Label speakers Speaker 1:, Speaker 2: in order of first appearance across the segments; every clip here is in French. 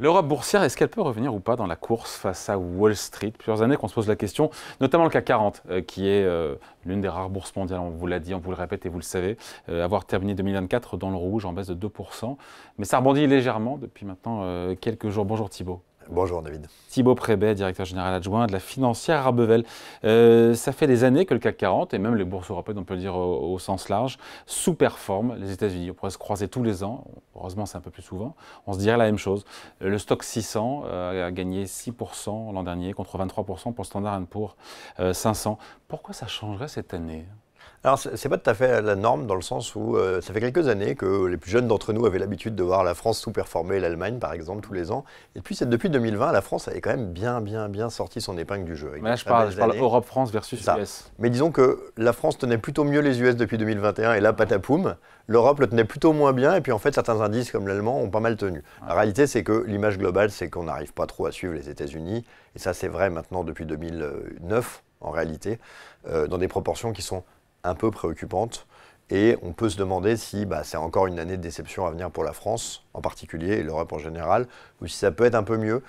Speaker 1: L'Europe boursière, est-ce qu'elle peut revenir ou pas dans la course face à Wall Street? Plusieurs années qu'on se pose la question, notamment le CAC 40, qui est l'une des rares bourses mondiales, on vous l'a dit, on vous le répète et vous le savez, avoir terminé 2024 dans le rouge en baisse de 2%. Mais ça rebondit légèrement depuis maintenant quelques jours. Bonjour Thibault.
Speaker 2: Bonjour David.
Speaker 1: Thibault Prébet, directeur général adjoint de la financière Arbevel. Ça fait des années que le CAC 40, et même les bourses européennes, on peut le dire au sens large, sous-performent les États-Unis. On pourrait se croiser tous les ans, heureusement c'est un peu plus souvent, on se dirait la même chose. Le stock 600 a gagné 6% l'an dernier, contre 23% pour le Standard & Poor's 500. Pourquoi ça changerait cette année ?
Speaker 2: Alors, c'est pas tout à fait la norme dans le sens où ça fait quelques années que les plus jeunes d'entre nous avaient l'habitude de voir la France sous-performer l'Allemagne, par exemple, tous les ans. Et puis, depuis 2020, la France avait quand même bien sorti son épingle du jeu.
Speaker 1: Mais là, je parle Europe-France versus US.
Speaker 2: Mais disons que la France tenait plutôt mieux les US depuis 2021, et là, patapoum. L'Europe le tenait plutôt moins bien, et puis en fait, certains indices comme l'allemand ont pas mal tenu. La réalité, c'est que l'image globale, c'est qu'on n'arrive pas trop à suivre les États-Unis. Et ça, c'est vrai maintenant depuis 2009, en réalité, dans des proportions qui sont un peu préoccupante, et on peut se demander si c'est encore une année de déception à venir pour la France en particulier et l'Europe en général, ou si ça peut être un peu mieux.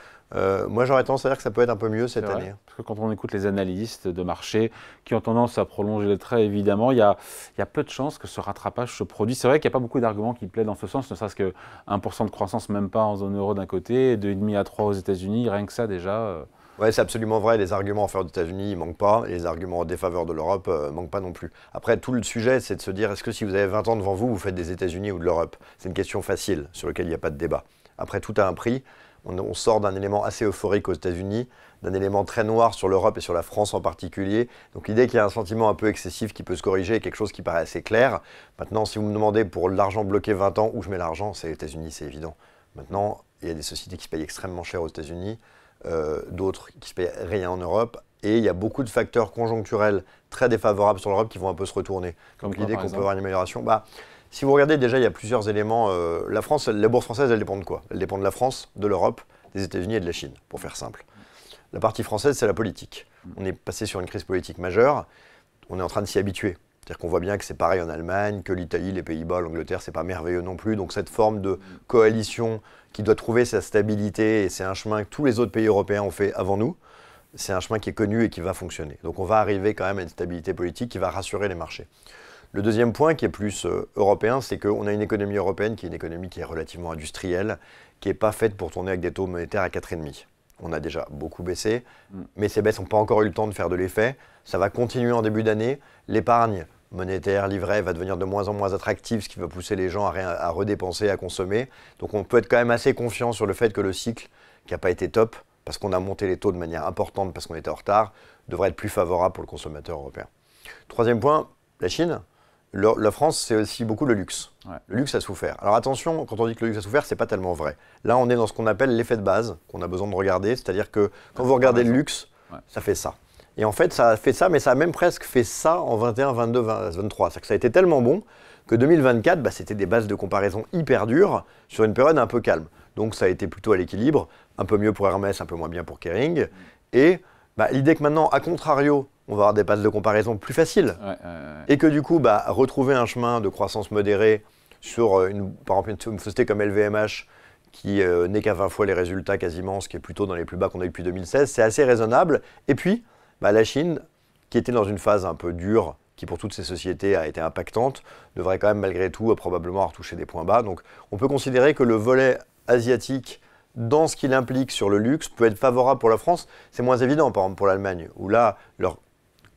Speaker 2: Moi j'aurais tendance à dire que ça peut être un peu mieux cette année.
Speaker 1: Parce que quand on écoute les analystes de marché qui ont tendance à prolonger les traits, évidemment, il y a peu de chances que ce rattrapage se produise. C'est vrai qu'il n'y a pas beaucoup d'arguments qui plaident dans ce sens, ne serait-ce que 1% de croissance, même pas en zone euro d'un côté, 2,5 à 3 aux États-Unis, rien que ça déjà.
Speaker 2: Oui, c'est absolument vrai. Les arguments en faveur des États-Unis, ils ne manquent pas. Et les arguments en défaveur de l'Europe ne manquent pas non plus. Après, tout le sujet, c'est de se dire, est-ce que si vous avez 20 ans devant vous, vous faites des États-Unis ou de l'Europe? C'est une question facile, sur laquelle il n'y a pas de débat. Après, tout a un prix. On sort d'un élément assez euphorique aux États-Unis, d'un élément très noir sur l'Europe et sur la France en particulier. Donc l'idée qu'il y a un sentiment un peu excessif qui peut se corriger est quelque chose qui paraît assez clair. Maintenant, si vous me demandez pour l'argent bloqué 20 ans, où je mets l'argent, c'est les États-Unis, c'est évident. Maintenant, il y a des sociétés qui se payent extrêmement cher aux États-Unis. D'autres qui ne se payent rien en Europe. Et il y a beaucoup de facteurs conjoncturels très défavorables sur l'Europe qui vont un peu se retourner. Donc l'idée qu'on peut avoir une amélioration, si vous regardez déjà, il y a plusieurs éléments. La France, les bourses françaises, elles dépendent de quoi? Elles dépendent de la France, de l'Europe, des États-Unis et de la Chine, pour faire simple. La partie française, c'est la politique. On est passé sur une crise politique majeure. On est en train de s'y habituer. C'est-à-dire qu'on voit bien que c'est pareil en Allemagne, que l'Italie, les Pays-Bas, l'Angleterre, c'est pas merveilleux non plus. Donc cette forme de coalition qui doit trouver sa stabilité, et c'est un chemin que tous les autres pays européens ont fait avant nous, c'est un chemin qui est connu et qui va fonctionner. Donc on va arriver quand même à une stabilité politique qui va rassurer les marchés. Le deuxième point qui est plus européen, c'est qu'on a une économie européenne qui est une économie qui est relativement industrielle, qui n'est pas faite pour tourner avec des taux monétaires à 4,5. On a déjà beaucoup baissé, mais ces baisses n'ont pas encore eu le temps de faire de l'effet. Ça va continuer en début d'année. L'épargne monétaire, livret, va devenir de moins en moins attractive, ce qui va pousser les gens à redépenser, à consommer. Donc on peut être quand même assez confiant sur le fait que le cycle, qui n'a pas été top, parce qu'on a monté les taux de manière importante, parce qu'on était en retard, devrait être plus favorable pour le consommateur européen. Troisième point, la Chine. La France, c'est aussi beaucoup le luxe. Ouais. Le luxe a souffert. Alors attention, quand on dit que le luxe a souffert, c'est pas tellement vrai. Là, on est dans ce qu'on appelle l'effet de base, qu'on a besoin de regarder. C'est-à-dire que quand vous regardez le luxe, ça fait ça. Et en fait, ça a fait ça, mais ça a même presque fait ça en 21, 22, 23. C'est-à-dire que ça a été tellement bon que 2024, c'était des bases de comparaison hyper dures sur une période un peu calme. Donc ça a été plutôt à l'équilibre, un peu mieux pour Hermès, un peu moins bien pour Kering. Et l'idée que maintenant, à contrario, on va avoir des bases de comparaison plus faciles. Et que du coup, retrouver un chemin de croissance modérée sur, par exemple, une société comme LVMH, qui n'est qu'à 20 fois les résultats quasiment, ce qui est plutôt dans les plus bas qu'on a eu depuis 2016, c'est assez raisonnable. Et puis, la Chine, qui était dans une phase un peu dure, qui pour toutes ces sociétés a été impactante, devrait quand même malgré tout probablement retoucher des points bas. Donc on peut considérer que le volet asiatique, dans ce qu'il implique sur le luxe, peut être favorable pour la France. C'est moins évident, par exemple, pour l'Allemagne, où là,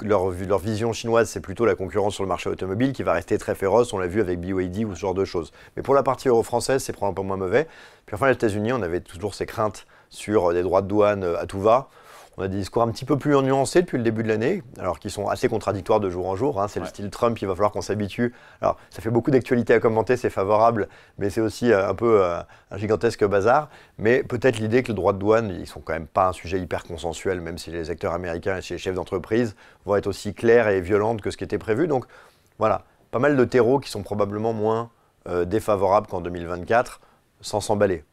Speaker 2: leur vision chinoise, c'est plutôt la concurrence sur le marché automobile qui va rester très féroce, on l'a vu avec BYD ou ce genre de choses. Mais pour la partie euro-française, c'est probablement un peu moins mauvais. Puis enfin, les États-Unis, on avait toujours ces craintes sur des droits de douane à tout va. On a des discours un petit peu plus nuancés depuis le début de l'année, alors qu'ils sont assez contradictoires de jour en jour. C'est le style Trump, il va falloir qu'on s'habitue. Alors, ça fait beaucoup d'actualités à commenter, c'est favorable, mais c'est aussi un peu un gigantesque bazar. Mais peut-être l'idée que le droit de douane, ils sont quand même pas un sujet hyper consensuel, même si les acteurs américains et les chefs d'entreprise vont être aussi clairs et violentes que ce qui était prévu. Donc voilà, pas mal de terreaux qui sont probablement moins défavorables qu'en 2024, sans s'emballer.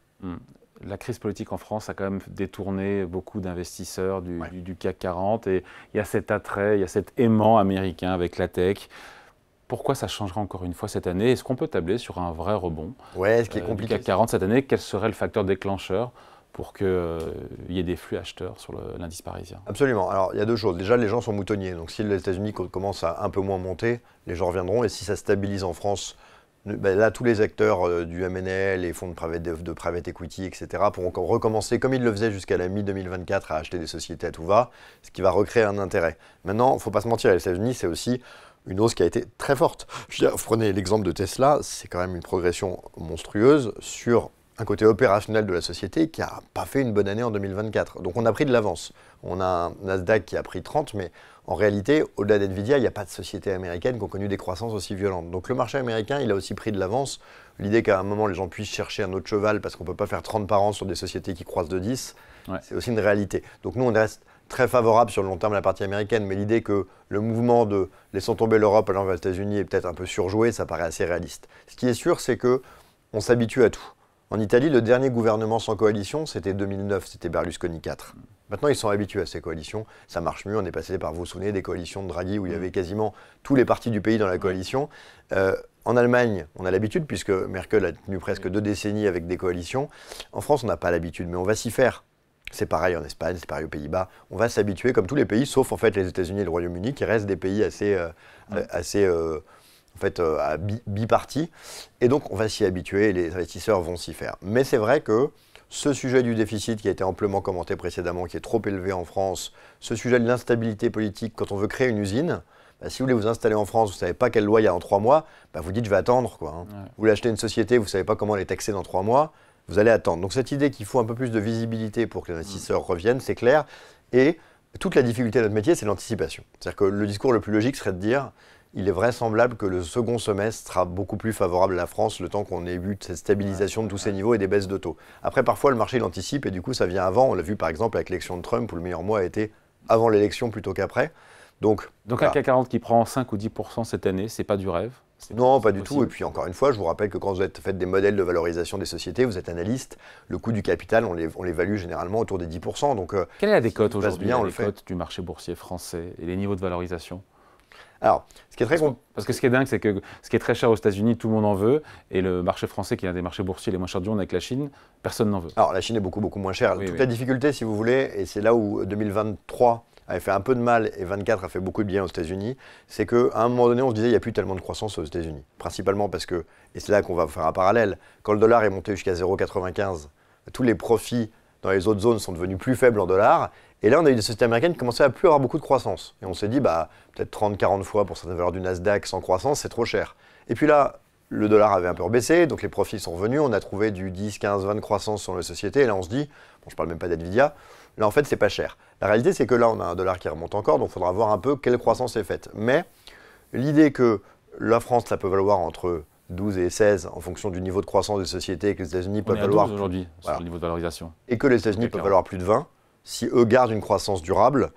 Speaker 1: La crise politique en France a quand même détourné beaucoup d'investisseurs du CAC 40 et il y a cet attrait, il y a cet aimant américain avec la tech. pourquoi ça changera encore une fois cette année? Est-ce qu'on peut tabler sur un vrai rebond
Speaker 2: Ouais, ce qui est
Speaker 1: du
Speaker 2: compliqué.
Speaker 1: CAC 40 cette année? Quel serait le facteur déclencheur pour qu'il y ait des flux acheteurs sur l'indice parisien?
Speaker 2: Absolument. Alors, il y a deux choses. Déjà, les gens sont moutonniers. Donc, si les États-Unis commencent à un peu moins monter, les gens reviendront. Et si ça stabilise en France, ben là, tous les acteurs du M&A, les fonds de private equity, etc., pourront recommencer, comme ils le faisaient jusqu'à la mi-2024, à acheter des sociétés à tout va, ce qui va recréer un intérêt. Maintenant, il ne faut pas se mentir, les États-Unis, c'est aussi une hausse qui a été très forte. Je veux dire, vous prenez l'exemple de Tesla, c'est quand même une progression monstrueuse sur un côté opérationnel de la société qui n'a pas fait une bonne année en 2024. Donc on a pris de l'avance. On a un Nasdaq qui a pris 30, mais en réalité, au-delà d'NVIDIA, il n'y a pas de société américaine qui ont connu des croissances aussi violentes. Donc le marché américain, il a aussi pris de l'avance. L'idée qu'à un moment, les gens puissent chercher un autre cheval parce qu'on ne peut pas faire 30 par an sur des sociétés qui croissent de 10, c'est aussi une réalité. Donc nous, on reste très favorable sur le long terme à la partie américaine, mais l'idée que le mouvement de laissons tomber l'Europe allant vers les États-Unis est peut-être un peu surjoué, ça paraît assez réaliste. Ce qui est sûr, c'est qu'on s'habitue à tout. En Italie, le dernier gouvernement sans coalition, c'était 2009, c'était Berlusconi 4. Maintenant, ils sont habitués à ces coalitions, ça marche mieux, on est passé par, vous vous souvenez, des coalitions de Draghi où il y avait quasiment tous les partis du pays dans la coalition. En Allemagne, on a l'habitude, puisque Merkel a tenu presque 2 décennies avec des coalitions. En France, on n'a pas l'habitude, mais on va s'y faire. C'est pareil en Espagne, c'est pareil aux Pays-Bas. On va s'habituer, comme tous les pays, sauf en fait les États-Unis et le Royaume-Uni, qui restent des pays assez à bipartis. Et donc, on va s'y habituer et les investisseurs vont s'y faire. Mais c'est vrai que ce sujet du déficit qui a été amplement commenté précédemment, qui est trop élevé en France, ce sujet de l'instabilité politique, quand on veut créer une usine, si vous voulez vous installer en France, vous ne savez pas quelle loi il y a en 3 mois, vous dites je vais attendre. Vous voulez acheter une société, vous ne savez pas comment elle est taxée dans 3 mois, vous allez attendre. Donc cette idée qu'il faut un peu plus de visibilité pour que les investisseurs reviennent, c'est clair. Et toute la difficulté de notre métier, c'est l'anticipation. C'est-à-dire que le discours le plus logique serait de dire il est vraisemblable que le second semestre sera beaucoup plus favorable à la France, le temps qu'on ait vu cette stabilisation de tous ces niveaux et des baisses de taux. Après, parfois, le marché l'anticipe et du coup, ça vient avant. On l'a vu par exemple avec l'élection de Trump, où le meilleur mois a été avant l'élection plutôt qu'après. Donc
Speaker 1: un CAC 40 qui prend 5 ou 10% cette année, c'est pas du rêve?
Speaker 2: Non, pas du tout. Et puis encore une fois, je vous rappelle que quand vous faites des modèles de valorisation des sociétés, vous êtes analyste, le coût du capital, on l'évalue généralement autour des 10%. Donc,
Speaker 1: quelle est la décote aujourd'hui,
Speaker 2: la
Speaker 1: décote du marché boursier français et les niveaux de valorisation?
Speaker 2: Alors, ce qui est très
Speaker 1: parce que ce qui est dingue, c'est que ce qui est très cher aux États-Unis, tout le monde en veut, et le marché français, qui est un des marchés boursiers les moins chers du monde avec la Chine, personne n'en veut.
Speaker 2: Alors, la Chine est beaucoup moins chère. Toute la difficulté, si vous voulez, et c'est là où 2023 avait fait un peu de mal et 2024 a fait beaucoup de bien aux États-Unis, c'est qu'à un moment donné, on se disait qu'il n'y a plus tellement de croissance aux États-Unis. Principalement parce que, et c'est là qu'on va faire un parallèle, quand le dollar est monté jusqu'à 0,95, tous les profits dans les autres zones sont devenus plus faibles en dollars. Et là, on a eu des sociétés américaines qui commençaient à plus avoir beaucoup de croissance. Et on s'est dit, peut-être 30-40 fois pour certaines valeurs du Nasdaq sans croissance, c'est trop cher. Et puis là, le dollar avait un peu rebaissé, donc les profits sont revenus. On a trouvé du 10, 15, 20 de croissance sur les sociétés. Et là, on se dit, bon, je ne parle même pas d'NVIDIA, là, en fait, c'est pas cher. La réalité, c'est que là, on a un dollar qui remonte encore, donc il faudra voir un peu quelle croissance est faite. Mais l'idée que la France, ça peut valoir entre 12 et 16 en fonction du niveau de croissance des sociétés et que les États-Unis peuvent valoir
Speaker 1: aujourd'hui sur le niveau de valorisation.
Speaker 2: Et que les États-Unis peuvent valoir plus de 20, si eux gardent une croissance durable,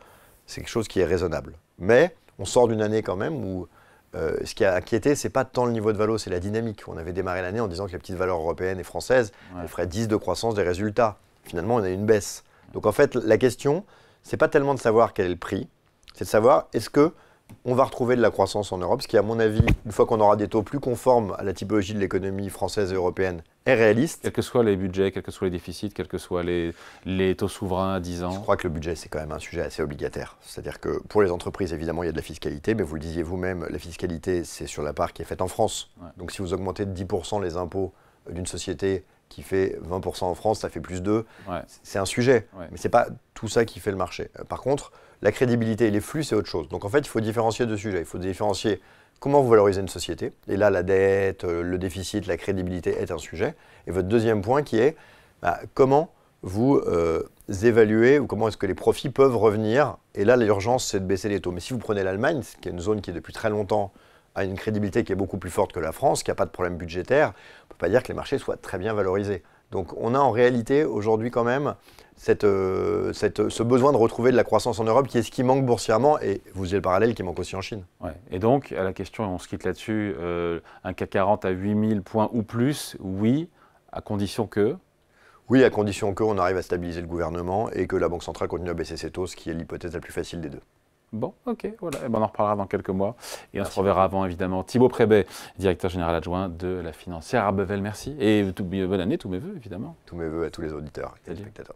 Speaker 2: c'est quelque chose qui est raisonnable. Mais on sort d'une année quand même où ce qui a inquiété, c'est pas tant le niveau de valo, c'est la dynamique. On avait démarré l'année en disant que les petites valeurs européennes et françaises elles feraient 10 de croissance des résultats. Finalement, on a eu une baisse. Donc en fait, la question, c'est pas tellement de savoir quel est le prix, c'est de savoir est-ce que on va retrouver de la croissance en Europe, ce qui, à mon avis, une fois qu'on aura des taux plus conformes à la typologie de l'économie française et européenne, est réaliste.
Speaker 1: Quels que soient les budgets, quels que soient les déficits, quels que soient les taux souverains à 10 ans.
Speaker 2: Je crois que le budget, c'est quand même un sujet assez obligataire. C'est-à-dire que pour les entreprises, évidemment, il y a de la fiscalité, mais vous le disiez vous-même, la fiscalité, c'est sur la part qui est faite en France. Donc si vous augmentez de 10% les impôts d'une société qui fait 20% en France, ça fait plus 2. C'est un sujet, mais ce n'est pas tout ça qui fait le marché. Par contre, la crédibilité et les flux, c'est autre chose. Donc en fait, il faut différencier deux sujets. Il faut différencier comment vous valorisez une société. Et là, la dette, le déficit, la crédibilité est un sujet. Et votre deuxième point qui est comment vous évaluez ou comment est-ce que les profits peuvent revenir. Et là, l'urgence, c'est de baisser les taux. Mais si vous prenez l'Allemagne, qui est une zone qui depuis très longtemps a une crédibilité qui est beaucoup plus forte que la France, qui n'a pas de problème budgétaire, on ne peut pas dire que les marchés soient très bien valorisés. Donc on a en réalité aujourd'hui quand même ce besoin de retrouver de la croissance en Europe qui est ce qui manque boursièrement et vous avez le parallèle qui manque aussi en Chine.
Speaker 1: Et donc à la question, et on se quitte là-dessus, un CAC 40 à 8000 points ou plus, oui, à condition que...
Speaker 2: Oui, à condition qu'on arrive à stabiliser le gouvernement et que la Banque centrale continue à baisser ses taux, ce qui est l'hypothèse la plus facile des deux.
Speaker 1: Bon, ok, voilà. Et ben, on en reparlera dans quelques mois. Et on se reverra avant, évidemment. Thibaut Prébet, directeur général adjoint de la financière Arbevel. Merci. Et bonne année, tous mes voeux, évidemment.
Speaker 2: Tous mes voeux à tous les auditeurs et téléspectateurs.